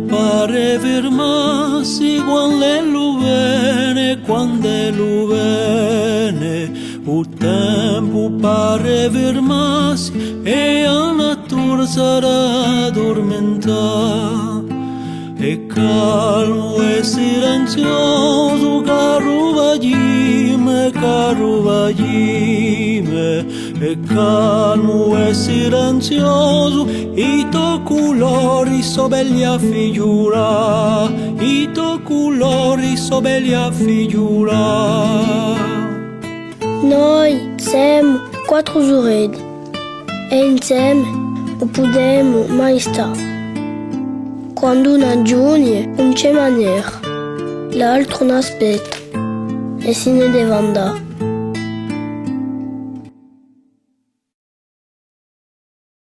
pare fermarsi quando è lo bene, quando è lo bene. Il tempo pare fermarsi e la natura sarà addormentata. E calmo e silenzioso, caro vagime, caro vagime. E calmo e silenzioso, i tuoi colori so belli a figura, i tuoi colori so belli a figura. Noi siamo quattro sorelle e insieme non possiamo mai stare. Quando una giugno non c'è maniera, l'altro non aspetta e se ne deve andare.